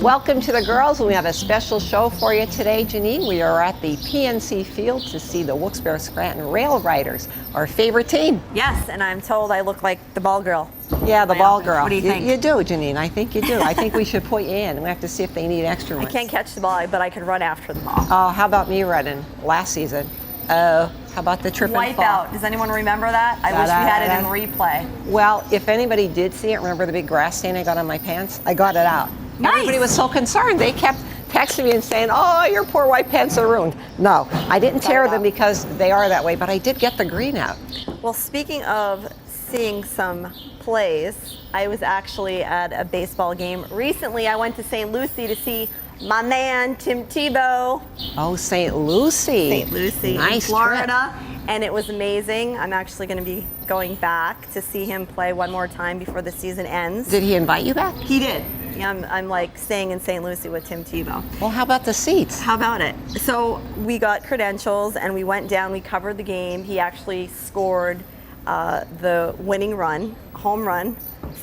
Welcome to the girls. We have a special show for you today, Janine. We are at the PNC Field to see the Wilkes-Barre Scranton RailRiders, our favorite team. Yes, and I'm told I look like the ball girl. Yeah, the ball girl. What do you think? You do, Janine. I think you do. I think we should put you in. We have to see if they need extra ones. I can't catch the ball, but I can run after the ball. Oh, how about me running last season? How about the trip and fall? Wipeout. Does anyone remember that? I wish we had it in replay. Well, if anybody did see it, remember the big grass stain I got on my pants? I got it out. Nice. Everybody was so concerned. They kept texting me and saying, oh, your poor white pants are ruined. No, I didn't tear them because they are that way, but I did get the green out. Well, speaking of seeing some plays, I was actually at a baseball game. Recently, I went to St. Lucie to see my man, Tim Tebow. Oh, St. Lucie. St. Lucie, nice in Florida. Trip. And it was amazing. I'm actually going to be going back to see him play one more time before the season ends. Did he invite you back? He did. Yeah, I'm like staying in St. Lucie with Tim Tebow. Well, how about the seats? How about it? So we got credentials and we went down, we covered the game. He actually scored the winning run, home run,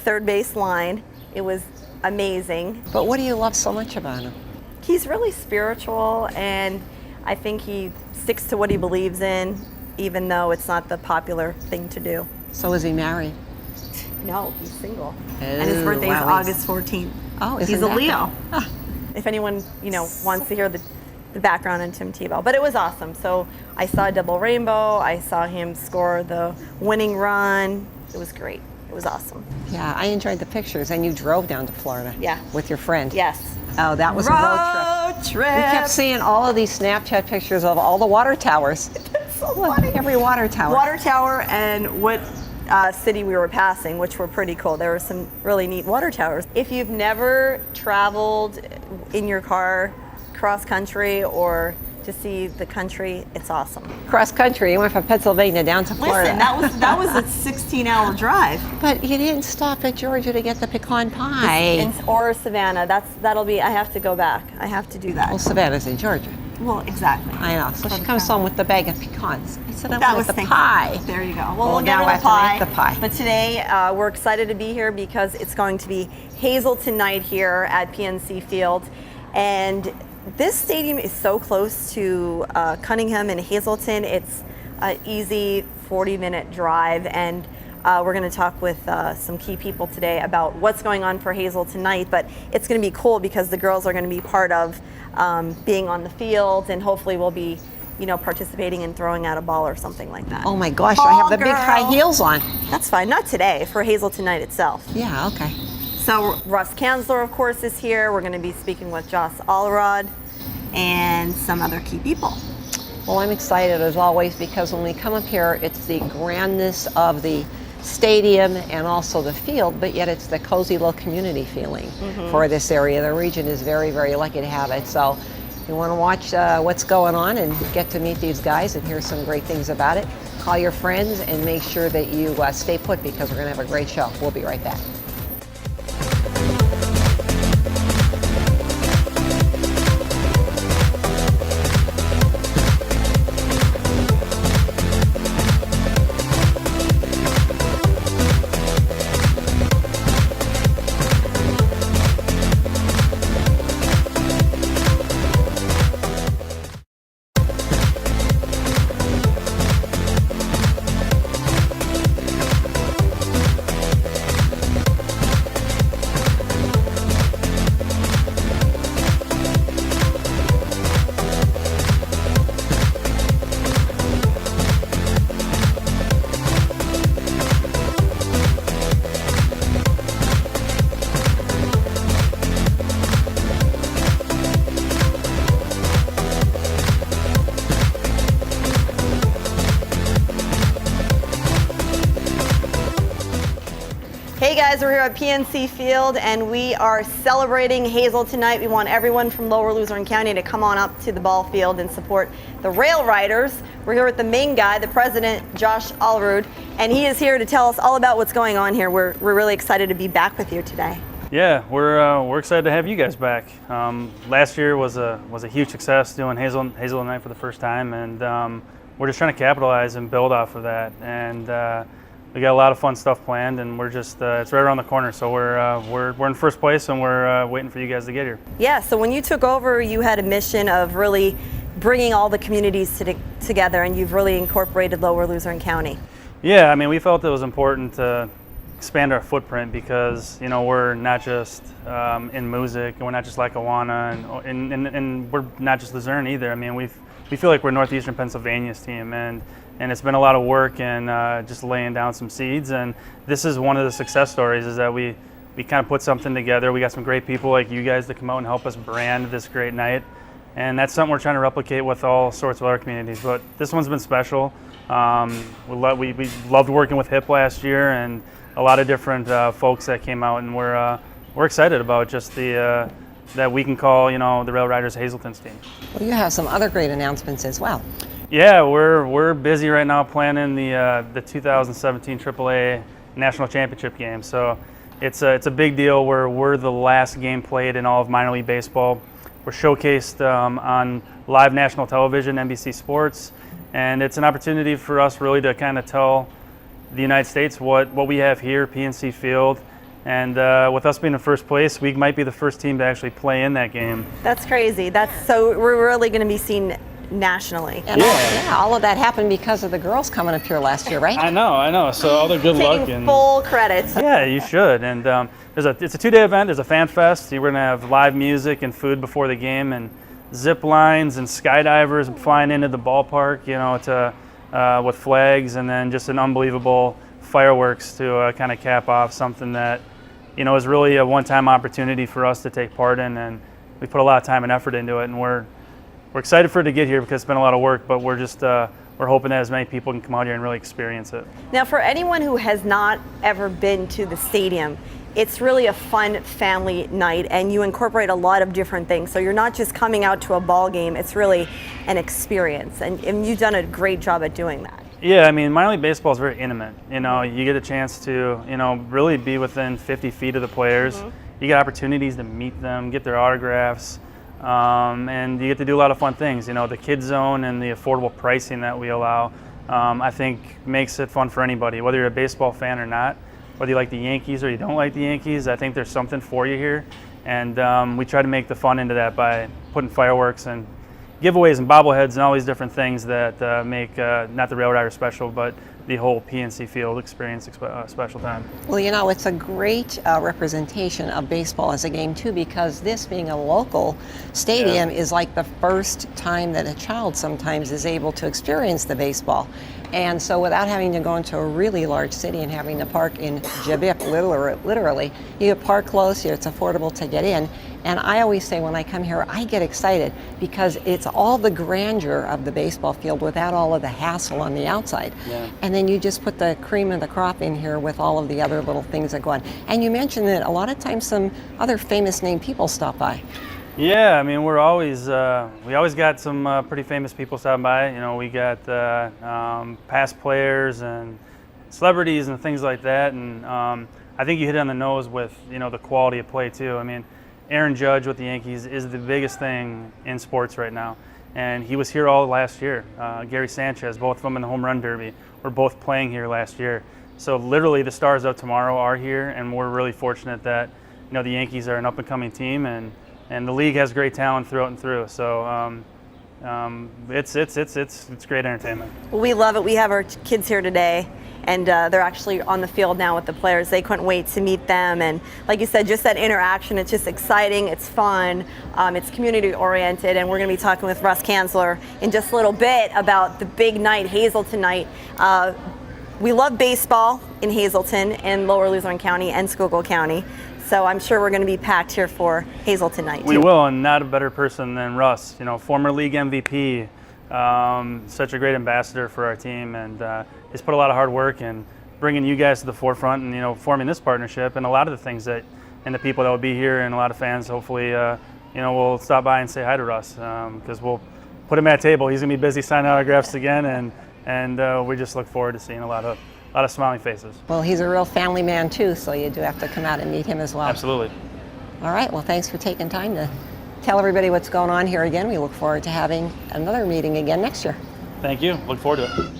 third base line. It was amazing. But what do you love so much about him? He's really spiritual, and I think he sticks to what he believes in, even though it's not the popular thing to do. So is he married? No, he's single. Oh, And his birthday is August 14th. Oh, he's a Leo. If anyone, wants to hear the background on Tim Tebow. But it was awesome. So I saw a double rainbow. I saw him score the winning run. It was great. It was awesome. Yeah, I enjoyed the pictures. And you drove down to Florida. Yeah. With your friend. Yes. Oh, that was a road trip. We kept seeing all of these Snapchat pictures of all the water towers. That's so funny. Every water tower. Water tower and what city we were passing, which were pretty cool. There were some really neat water towers. If you've never traveled in your car cross country or to see the country, it's awesome. Cross country, you went from Pennsylvania down to Florida. Listen, that was a 16-hour drive. But you didn't stop at Georgia to get the pecan pie. Or Savannah. That'll be. I have to go back. I have to do that. Well, Savannah's in Georgia. Well, exactly. I know. So she comes home with the bag of pecans. I said, That I was want the pie. There you go. Well, we'll get now her I have to make the pie. But today, we're excited to be here because it's going to be Hazelton night here at PNC Field. And this stadium is so close to Cunningham and Hazelton. It's an easy 40-minute drive. And we're going to talk with some key people today about what's going on for Hazel tonight. But it's going to be cool because the girls are going to be part of being on the field, and hopefully we'll be, participating in throwing out a ball or something like that. Oh my gosh, I have the big high heels on. That's fine. Not today, for Hazel tonight itself. Yeah, okay. So Russ Kanzler, of course, is here. We're going to be speaking with Josh Allrod and some other key people. Well, I'm excited as always because when we come up here, it's the grandness of the stadium and also the field, but yet it's the cozy little community feeling for this area. The region is very, very lucky to have it. So if you want to watch what's going on and get to meet these guys and hear some great things about it, call your friends and make sure that you stay put because we're going to have a great show. We'll be right back. Hey guys, we're here at PNC Field and we are celebrating Hazel tonight. We want everyone from Lower Luzerne County to come on up to the ball field and support the Rail Riders. We're here with the main guy, the president, Josh Allrod, and he is here to tell us all about what's going on here. We're really excited to be back with you today. Yeah, we're excited to have you guys back. Last year was a huge success doing Hazel night for the first time, and we're just trying to capitalize and build off of that. And we got a lot of fun stuff planned, and we're just it's right around the corner. So we're in first place, and we're waiting for you guys to get here. Yeah, so when you took over, you had a mission of really bringing all the communities together, and you've really incorporated Lower Luzerne County. Yeah, I mean, we felt it was important to expand our footprint because, you know, we're not just in Moosic, and we're not just Lackawanna, and we're not just Luzerne either. I mean, we feel like we're Northeastern Pennsylvania's team, and it's been a lot of work and just laying down some seeds. And this is one of the success stories, is that we kind of put something together. We got some great people like you guys to come out and help us brand this great night. And that's something we're trying to replicate with all sorts of other communities. But this one's been special. We loved working with HIP last year, and a lot of different folks that came out, and we're excited about just that we can call, you know, the RailRiders Hazelton's team. Well, you have some other great announcements as well. Yeah, we're busy right now planning the 2017 AAA National Championship game. So it's a big deal. We're the last game played in all of minor league baseball. We're showcased on live national television, NBC Sports, and it's an opportunity for us really to kind of tell the United States what we have here, PNC Field. And with us being in first place, we might be the first team to actually play in that game. That's crazy. So we're really going to be seen nationally. And all of that happened because of the girls coming up here last year, right? I know. So all the good luck Taking and full credit. yeah, you should. And it's a 2-day event. There's a fan fest. We're gonna have live music and food before the game, and zip lines and skydivers flying into the ballpark, you know, with flags, and then just an unbelievable fireworks to kind of cap off something that, you know, is really a one-time opportunity for us to take part in, and we put a lot of time and effort into it, and we're excited for it to get here because it's been a lot of work, but we're hoping that as many people can come out here and really experience it. Now, for anyone who has not ever been to the stadium, it's really a fun family night, and you incorporate a lot of different things. So you're not just coming out to a ball game, it's really an experience, and you've done a great job at doing that. Yeah, I mean, minor league baseball is very intimate. You know, you get a chance to, you know, really be within 50 feet of the players. Mm-hmm. You get opportunities to meet them, get their autographs, and you get to do a lot of fun things. You know, the kid zone and the affordable pricing that we allow, I think makes it fun for anybody, whether you're a baseball fan or not, whether you like the Yankees or you don't like the Yankees. I think there's something for you here, and we try to make the fun into that by putting fireworks and giveaways and bobbleheads and all these different things that make not the RailRider special, but the whole PNC Field experience special time. Well, you know, it's a great representation of baseball as a game too, because this being a local stadium is like the first time that a child sometimes is able to experience the baseball. And so without having to go into a really large city and having to park in Jabip, literally, you park close, it's affordable to get in. And I always say when I come here, I get excited because it's all the grandeur of the baseball field without all of the hassle on the outside. Yeah. And then you just put the cream of the crop in here with all of the other little things that go on. And you mentioned that a lot of times some other famous name people stop by. Yeah, I mean, we always got some pretty famous people stopping by. You know, we got past players and celebrities and things like that. And I think you hit it on the nose with, you know, the quality of play too. I mean, Aaron Judge with the Yankees is the biggest thing in sports right now, and he was here all last year. Gary Sanchez, both of them in the home run derby, were both playing here last year. So literally, the stars of tomorrow are here, and we're really fortunate that, you know, the Yankees are an up-and-coming team, and the league has great talent through and through. So it's great entertainment. Well, we love it. We have our kids here today, and they're actually on the field now with the players. They couldn't wait to meet them, and like you said, just that interaction, it's just exciting, it's fun, it's community oriented, and we're going to be talking with Russ Kanzler in just a little bit about the big night, Hazelton night. We love baseball in Hazelton and Lower Luzerne County and Schuylkill County, so I'm sure we're going to be packed here for Hazelton night. We will, and not a better person than Russ, you know, former league MVP, such a great ambassador for our team, and he's put a lot of hard work in bringing you guys to the forefront and, you know, forming this partnership, and a lot of the things that, and the people that will be here, and a lot of fans hopefully, you know, will stop by and say hi to Russ, because we'll put him at a table. He's going to be busy signing autographs again, and we just look forward to seeing a lot of smiling faces. Well, he's a real family man too, so you do have to come out and meet him as well. Absolutely. All right, well, thanks for taking time to tell everybody what's going on here again. We look forward to having another meeting again next year. Thank you. Look forward to it.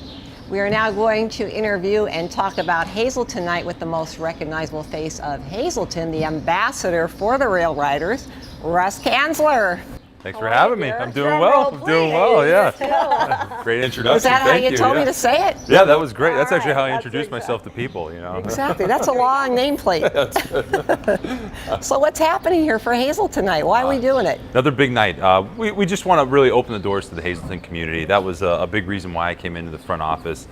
We are now going to interview and talk about Hazleton night with the most recognizable face of Hazleton, the ambassador for the Rail Riders, Russ Kanzler. Thanks for having me. I'm doing well. I'm doing well, yeah. Great introduction. Was that how Thank you told me yeah. to say it? Yeah, that was great. That's All actually right, how I that's introduce myself to people, you know. Exactly. That's a long nameplate. So what's happening here for Hazleton night? Why are we doing it? Another big night. We just want to really open the doors to the Hazleton community. That was a big reason why I came into the front office.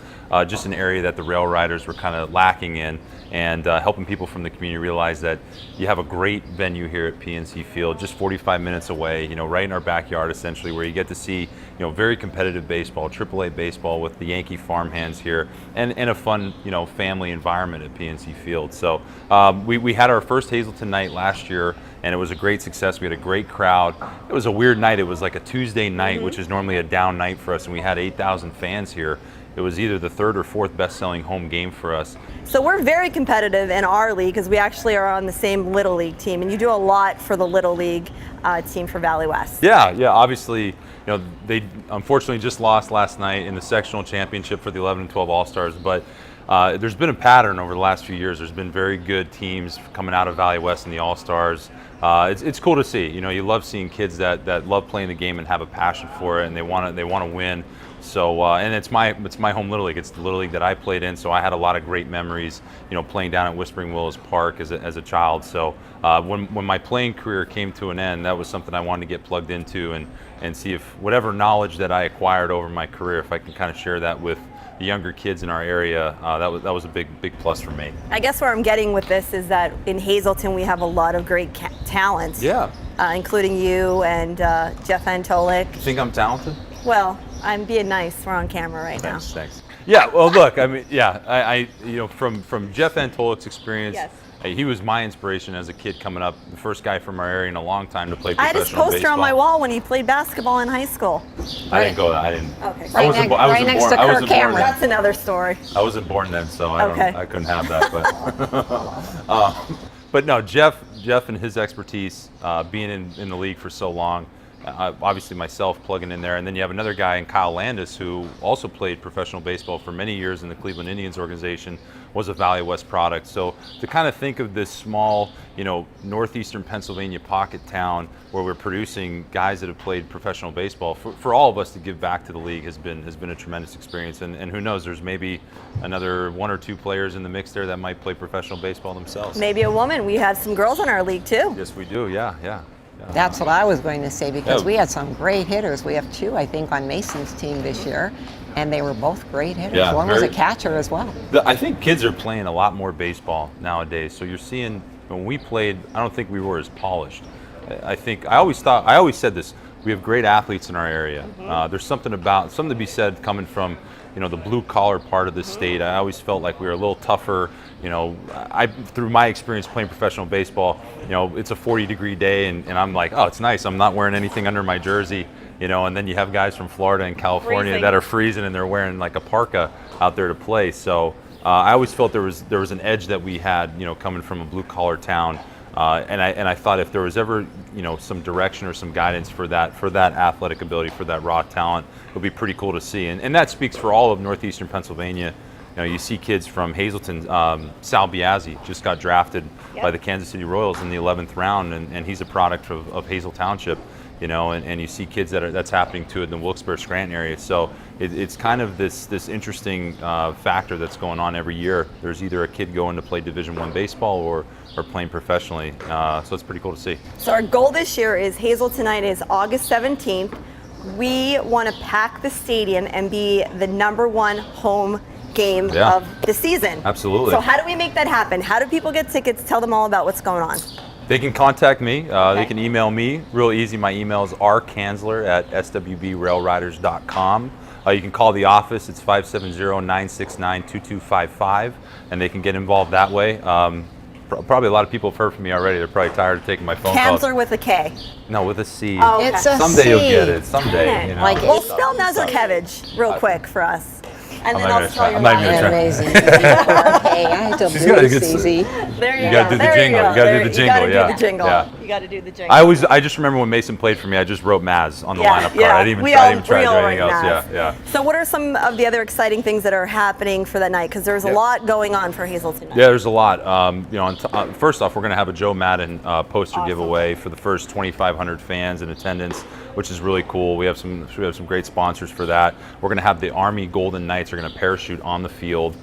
Just an area that the Rail Riders were kind of lacking in, and helping people from the community realize that you have a great venue here at PNC Field, just 45 minutes away, you know, right in our backyard essentially, where you get to see, you know, very competitive baseball, AAA baseball with the Yankee farmhands here, and a fun, you know, family environment at PNC Field. So we had our first Hazleton night last year, and it was a great success. We had a great crowd. It was a weird night. It was like a Tuesday night, which is normally a down night for us, and we had 8,000 fans here. It was either the third or fourth best-selling home game for us. So we're very competitive in our league because we actually are on the same Little League team, and you do a lot for the Little League team for Valley West. Yeah. Obviously, you know, they unfortunately just lost last night in the sectional championship for the 11 and 12 All-Stars, but there's been a pattern over the last few years. There's been very good teams coming out of Valley West in the All-Stars. It's cool to see. You know, you love seeing kids that love playing the game and have a passion for it, and they want to win. So and it's my home Little League. It's the Little League that I played in, so I had a lot of great memories, you know, playing down at Whispering Willows Park as a child. So when my playing career came to an end, that was something I wanted to get plugged into and see if whatever knowledge that I acquired over my career, if I can kind of share that with the younger kids in our area. That was a big plus for me. I guess where I'm getting with this is that in Hazleton we have a lot of great talent. Yeah. Including you and Jeff Antolik. You think I'm talented? Well, I'm being nice. We're on camera right now. Thanks. Yeah. Well, look. I mean, yeah. I you know, from Jeff Antolik's experience. Yes. He was my inspiration as a kid coming up, the first guy from our area in a long time to play I had professional his poster baseball. on my wall when he played basketball in high school. I didn't go. I didn't. Okay. I wasn't born. I Right wasn't next born. to I Kirk wasn't born Cameron. then. That's another story. I wasn't born then, so Okay. I couldn't have that. But no, Jeff and his expertise, being in the league for so long. Obviously myself plugging in there, and then you have another guy in Kyle Landis who also played professional baseball for many years in the Cleveland Indians organization, was a Valley West product. So to kind of think of this small, you know, northeastern Pennsylvania pocket town where we're producing guys that have played professional baseball, for all of us to give back to the league has been a tremendous experience. And who knows, there's maybe another one or two players in the mix there that might play professional baseball themselves. Maybe a woman. We have some girls in our league too. Yes, we do. Yeah. That's what I was going to say, because Yeah. we had some great hitters. We have two, I think, on Mason's team this year, and they were both great hitters. Yeah, One was a very- catcher as well. I think kids are playing a lot more baseball nowadays. So you're seeing, when we played, I don't think we were as polished. I always said this, we have great athletes in our area. There's something to be said coming from, you know, the blue collar part of the state. I always felt like we were a little tougher. You know, through my experience playing professional baseball, you know, it's a 40-degree day, and I'm like, oh, it's nice. I'm not wearing anything under my jersey, you know. And then you have guys from Florida and California Freezing. that are freezing, and they're wearing like a parka out there to play. So I always felt there was an edge that we had, you know, coming from a blue collar town. And I thought if there was ever, you know, some direction or some guidance for that athletic ability, for that raw talent, it would be pretty cool to see. And that speaks for all of northeastern Pennsylvania. You know, you see kids from Hazleton. Sal Biazzi just got drafted by the Kansas City Royals in the 11th round, and he's a product of Hazel Township. You know, and you see kids that's happening to it in the Wilkes-Barre Scranton area. So it's kind of this interesting factor that's going on every year. There's either a kid going to play Division I baseball or playing professionally. So it's pretty cool to see. So our goal this year is Hazleton night is August 17th. We want to pack the stadium and be the #1 home game of the season. Absolutely. So how do we make that happen? How do people get tickets? Tell them all about what's going on. They can contact me. They can email me. Real easy. My email is rkanzler@swbrailriders.com. You can call the office. It's 570-969-2255, and they can get involved that way. Probably a lot of people have heard from me already. They're probably tired of taking my phone calls. Kanzler with a K. No, with a C. Oh, okay. It's a Someday you'll C. get it. Someday. You know. Like Well, spell Nazarkevich real quick for us. And then I'm I'll not spell your gonna try. last I'm not name. Amazing. Hey, I had to She's got a lose, good easy. There you You go. gotta do the There jingle. go. You gotta do the You jingle, gotta yeah. do the jingle. Yeah. You gotta do the jingle. I just remember when Mason played for me, I just wrote Maz on the Yeah, lineup card. yeah. I didn't even We try all- to we do all anything write else. Maz. Yeah. So what are some of the other exciting things that are happening for that night? Because there's a Yeah. lot going on for Hazelton. Yeah, there's a lot. First off, we're going to have a Joe Madden poster Awesome. giveaway for the first 2,500 fans in attendance, which is really cool. We have some great sponsors for that. We're going to have the Army Golden Knights are going to parachute on the field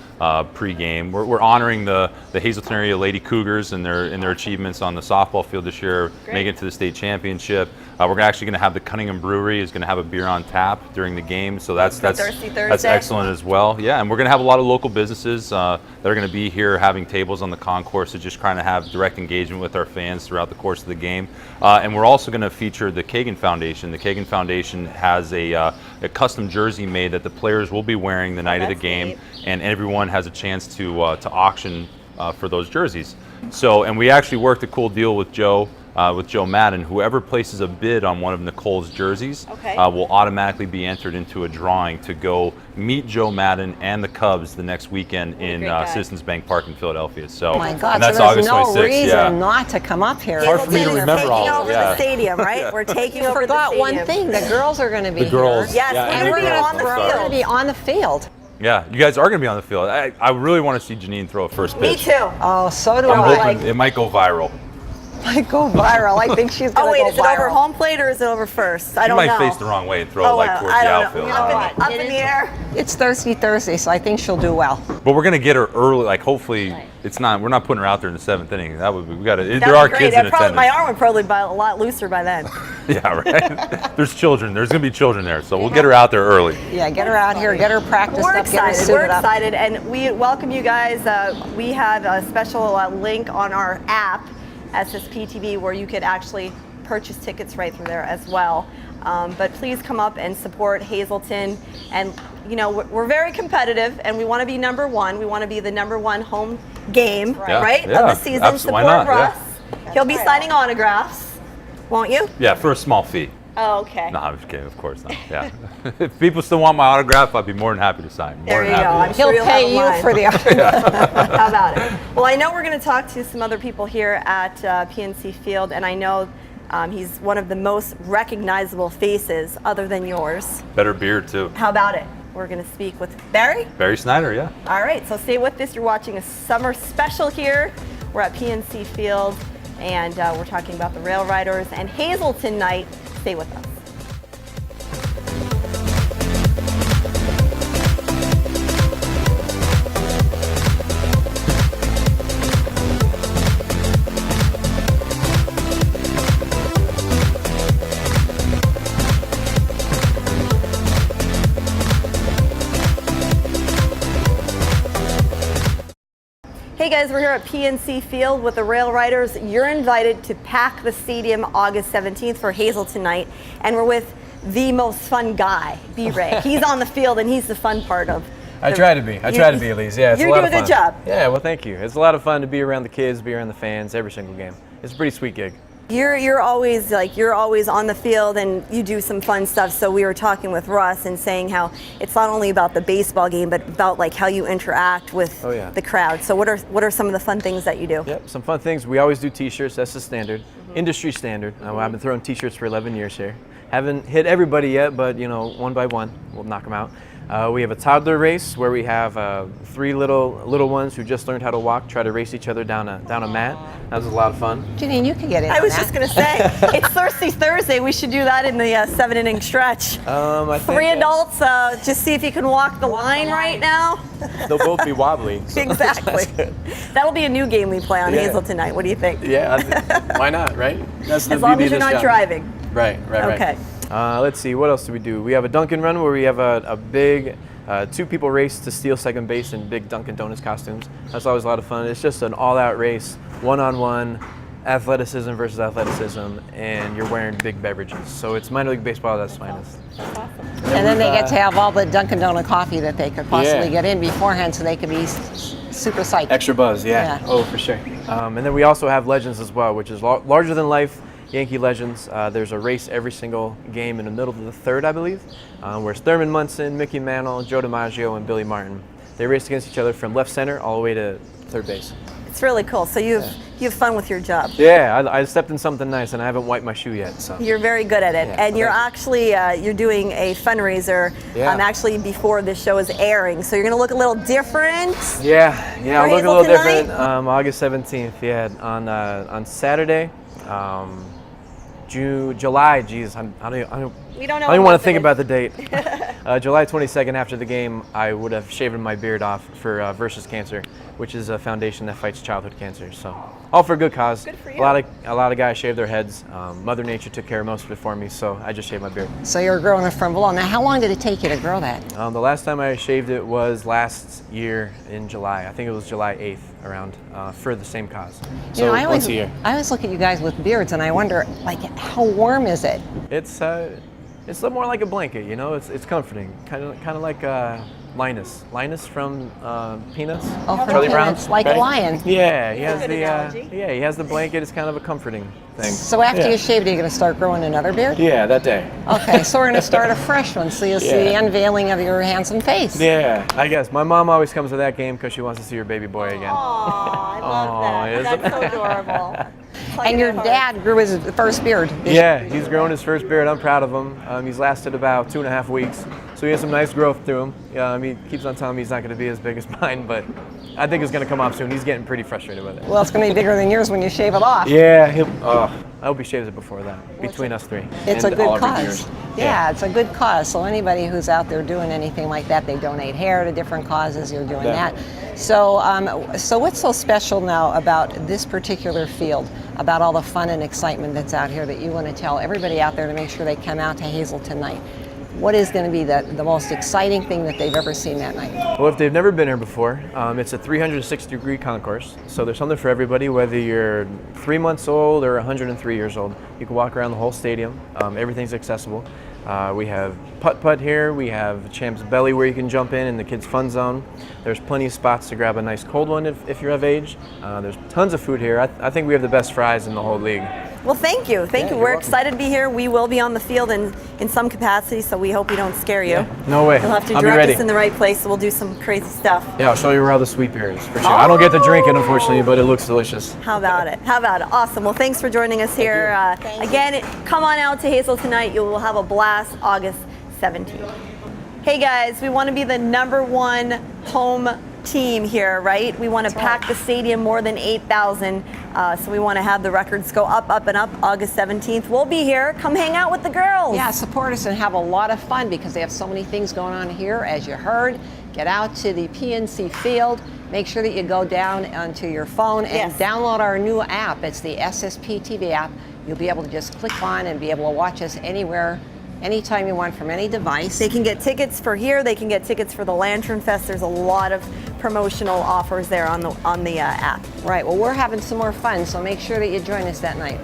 pre-game. We're honoring the Hazelton area Lady Cougars and their achievements on the softball field this year, making it to the state championship. We're actually going to have the Cunningham Brewery is going to have a beer on tap during the game, so that's Thirsty that's Thursday. excellent as well. Yeah, and we're going to have a lot of local businesses that are going to be here having tables on the concourse to just kind of have direct engagement with our fans throughout the course of the game. And we're also going to feature the Kagan Foundation. The Kagan Foundation has a custom jersey made that the players will be wearing the night of the that's game, neat. and everyone has a chance to auction for those jerseys. So, and we actually worked a cool deal with Joe Madden. Whoever places a bid on one of Nicole's jerseys Okay. will automatically be entered into a drawing to go meet Joe Madden and the Cubs the next weekend in great guy. Citizens Bank Park in Philadelphia. So, Oh my God, and that's so there's August no 26th. reason Yeah. not to come up here. Hard for me to Hazelton is remember all taking of it, over yeah. the stadium, right? We're taking You over forgot the one stadium. thing, the girls are going to be The girls. here. Yes, Yeah, we're And going we're to be going on the to be field. on the field. Yeah, you guys are going to be on the field. I really want to see Janine throw a first Me pitch. too. Oh, so do I'm I. hoping it might go viral. Might go viral. I think she's going Oh to wait, go is it over viral. home plate or is it over first? I She don't might know. face the wrong way and throw it Oh, like well, towards I the don't know. outfield. You know, up in the air. It's Thirsty Thursday, so I think she'll do well. But we're going to get her early. Like hopefully, we're not putting her out there in the 7th inning. That would be, we got to. That There would are be great. kids in I'd probably- attendance. My arm would probably be a lot looser by then. Yeah, right. There's children. There's going to be children there, so we'll get her out there early. Yeah, get her out here, get her practiced We're up, get her excited. suited We're up. excited, and we welcome you guys. We have a special link on our app, SSP TV, where you could actually purchase tickets right through there as well. But please come up and support Hazelton. And you know, we're very competitive, and we want to be number one. We want to be the number one home game, right, Yeah, of the season. absolutely. Support Why not? Russ. He'll be signing autographs, won't you? Yeah, for a small fee. Oh, okay. No, I'm just kidding. Of course not. Yeah. If people still want my autograph, I'd be more than happy to sign. More There than you go. happy. I'm sure He'll you'll have pay a you line. for the autograph. How about it? Well, I know we're going to talk to some other people here at PNC Field, and I know he's one of the most recognizable faces other than yours. Better beer too. How about it? We're going to speak with Barry. Barry Snyder, yeah. All right, so stay with us. You're watching a summer special here. We're at PNC Field, and we're talking about the Rail Riders and Hazelton night. Stay with us. Hey guys, we're here at PNC Field with the Rail Riders. You're invited to pack the stadium August 17th for Hazelton night, and we're with the most fun guy, B-Ray. He's on the field, and he's the fun part of. I try to be, Elise. Yeah, it's You're a lot doing of a fun. good job. Yeah, well, thank you. It's a lot of fun to be around the kids, be around the fans every single game. It's a pretty sweet gig. You're always on the field, and you do some fun stuff. So we were talking with Russ and saying how it's not only about the baseball game, but about like how you interact with the crowd. So what are some of the fun things that you do? Yep, some fun things. We always do T-shirts. That's the standard, industry standard. I've been throwing T-shirts for 11 years here. Haven't hit everybody yet, but you know, one by one, we'll knock them out. We have a toddler race where we have 3 little ones who just learned how to walk try to race each other down a mat. That was a lot of fun. Janine, you can get in I on was that. just going to say, it's Thirsty Thursday. We should do that in the 7-inning stretch. I think 3 adults, just see if you can walk the line right now. they'll both be wobbly. so Exactly. That'll be a new game we play on Yeah. Hazelton night. What do you think? Yeah, why not, right? That's the As long beauty as you're of this not job. driving. Right. Okay. Let's see, what else do we do? We have a Dunkin' Run where we have a big 2 people race to steal second base in big Dunkin' Donuts costumes. That's always a lot of fun. It's just an all-out race, one-on-one, athleticism versus athleticism, and you're wearing big beverages. So it's minor league baseball at its finest. And then they get to have all the Dunkin' Donut coffee that they could possibly Yeah. get in beforehand, so they could be super psyched. Extra buzz, yeah. Yeah. Oh, for sure. And then we also have Legends as well, which is larger than life Yankee legends. There's a race every single game in the middle of the third, I believe, where it's Thurman Munson, Mickey Mantle, Joe DiMaggio, and Billy Martin. They race against each other from left center all the way to third base. It's really cool. So you have fun with your job. Yeah, I stepped in something nice, and I haven't wiped my shoe yet. So You're very good at it, Yeah, and you're thank actually you're doing a fundraiser. Yeah. Actually, before this show is airing, so you're going to look a little different. yeah, I'll look a little Hazel tonight? different. August 17th, yeah, on Saturday, July. Geez, I don't We don't know. I don't even what want to think it about the date. July 22nd, after the game, I would have shaven my beard off for Versus Cancer, which is a foundation that fights childhood cancer. So, all for a good cause. Good for you. A lot of guys shave their heads. Mother Nature took care of most of it for me, so I just shaved my beard. So you're growing it from below. Now, how long did it take you to grow that? The last time I shaved it was last year in July. I think it was July 8th, around, for the same cause. So once a year. I always look at you guys with beards, and I wonder, like, how warm is it? It's a little more like a blanket, you know. It's comforting, kind of like Linus from Peanuts. Oh, from Charlie Brown. Peanuts, like a lion. Yeah, he has Good the analogy. he has the blanket. It's kind of a comforting thing. So after you shaved, are you going to start growing another beard? Yeah, that day. Okay, so we're going to start a fresh one, so you'll see the unveiling of your handsome face. Yeah, I guess my mom always comes to that game because she wants to see her baby boy again. Aw, I love Aw, that. is That's so adorable. And your dad grew his first beard. Yeah, he's grown his first beard. I'm proud of him. He's lasted about 2.5 weeks, so he has some nice growth to him. He keeps on telling me he's not going to be as big as mine, but I think it's going to come off soon. He's getting pretty frustrated with it. Well, it's going to be bigger than yours when you shave it off. Yeah, I hope he shaves it before that. Between us three. It's a And all good of our cause. viewers. Yeah, it's a good cause. So anybody who's out there doing anything like that, they donate hair to different causes. You're doing that. So, so what's so special now about this particular field, about all the fun and excitement that's out here that you want to tell everybody out there to make sure they come out to Hazelton night? What is going to be the most exciting thing that they've ever seen that night? Well, if they've never been here before, it's a 360-degree concourse. So there's something for everybody, whether you're 3 months old or 103 years old. You can walk around the whole stadium. Everything's accessible. We have putt-putt here. We have Champ's Belly where you can jump in the kids' fun zone. There's plenty of spots to grab a nice cold one if you're of age. There's tons of food here. I think we have the best fries in the whole league. Well, thank you. Thank you. you're We're welcome. excited to be here. We will be on the field in some capacity, so we hope we don't scare you. No way. You'll have to I'll be direct ready. us in the right place, so we'll do some crazy stuff. Yeah, I'll show you where all the sweet beer is, for sure. I don't get to drink it, unfortunately, but it looks delicious. How about it? How about it? Awesome. Well, thanks for joining us here. Again, come on out to Hazel tonight. You will have a blast August 17th. Hey guys, we want to be the #1 home team here, right? We want to pack the stadium more than 8,000. So we want to have the records go up, up, and up August 17th. We'll be here. Come hang out with the girls. Yeah, support us and have a lot of fun because they have so many things going on here. As you heard, get out to the PNC Field. Make sure that you go down onto your phone and Yes. download our new app. It's the SSP TV app. You'll be able to just click on and be able to watch us anywhere, anytime you want from any device. They can get tickets for here. They can get tickets for the Lantern Fest. There's a lot of promotional offers there on the app. Right, well, we're having some more fun, so make sure that you join us that night.